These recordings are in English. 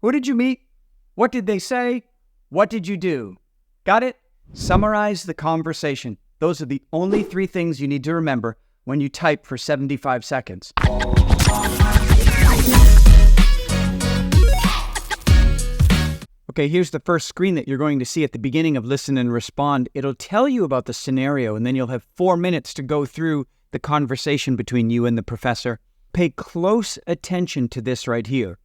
Who did you meet? What did they say? What did you do? Got it? Summarize the conversation. Those are the only 3 things you need to remember when you type for 75 seconds. Okay, here's the first screen that you're going to see at the beginning of Listen and Respond. It'll tell you about the scenario, and then you'll have 4 minutes to go through the conversation between you and the professor. Pay close attention to this right here.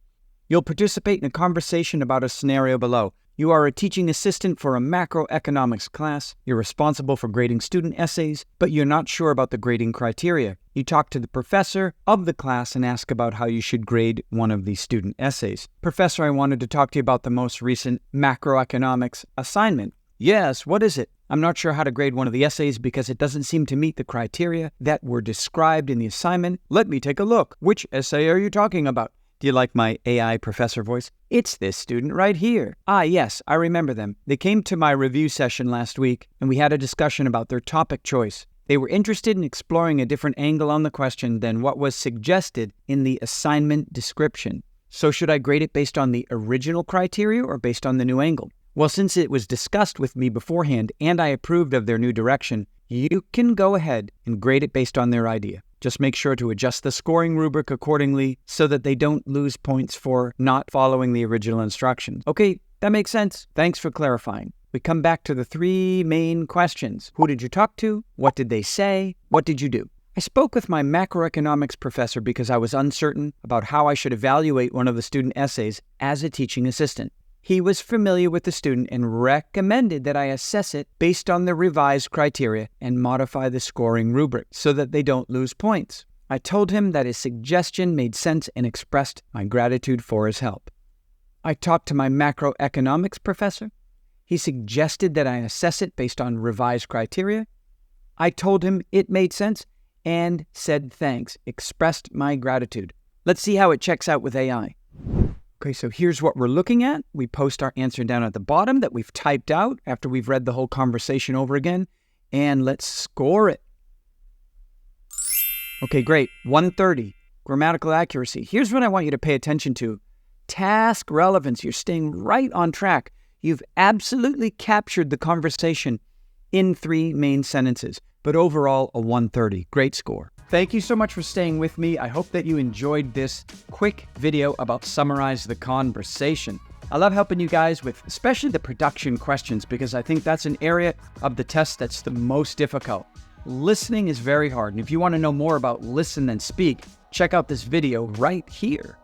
You'll participate in a conversation about a scenario below. You are a teaching assistant for a macroeconomics class. You're responsible for grading student essays, but you're not sure about the grading criteria. You talk to the professor of the class and ask about how you should grade one of these student essays. Professor, I wanted to talk to you about the most recent macroeconomics assignment. Yes, what is it? I'm not sure how to grade one of the essays because it doesn't seem to meet the criteria that were described in the assignment. Let me take a look. Which essay are you talking about? Do you like my AI professor voice? It's this student right here. Ah, yes, I remember them. They came to my review session last week, and we had a discussion about their topic choice. They were interested in exploring a different angle on the question than what was suggested in the assignment description. So should I grade it based on the original criteria or based on the new angle? Well, since it was discussed with me beforehand and I approved of their new direction, you can go ahead and grade it based on their idea. Just make sure to adjust the scoring rubric accordingly so that they don't lose points for not following the original instructions. Okay, that makes sense. Thanks for clarifying. We come back to the 3 main questions. Who did you talk to? What did they say? What did you do? I spoke with my macroeconomics professor because I was uncertain about how I should evaluate one of the student essays as a teaching assistant. He was familiar with the student and recommended that I assess it based on the revised criteria and modify the scoring rubric so that they don't lose points. I told him that his suggestion made sense and expressed my gratitude for his help. I talked to my macroeconomics professor. He suggested that I assess it based on revised criteria. I told him it made sense and said thanks, expressed my gratitude. Let's see how it checks out with AI. Okay, so here's what we're looking at. We post our answer down at the bottom that we've typed out after we've read the whole conversation over again, and let's score it. Okay, great. 130, grammatical accuracy. Here's what I want you to pay attention to. Task relevance. You're staying right on track. You've absolutely captured the conversation in 3 main sentences, but overall a 130. Great score. Thank you so much for staying with me. I hope that you enjoyed this quick video about Summarize the Conversation. I love helping you guys with especially the production questions because I think that's an area of the test that's the most difficult. Listening is very hard, and if you want to know more about listen and speak, check out this video right here.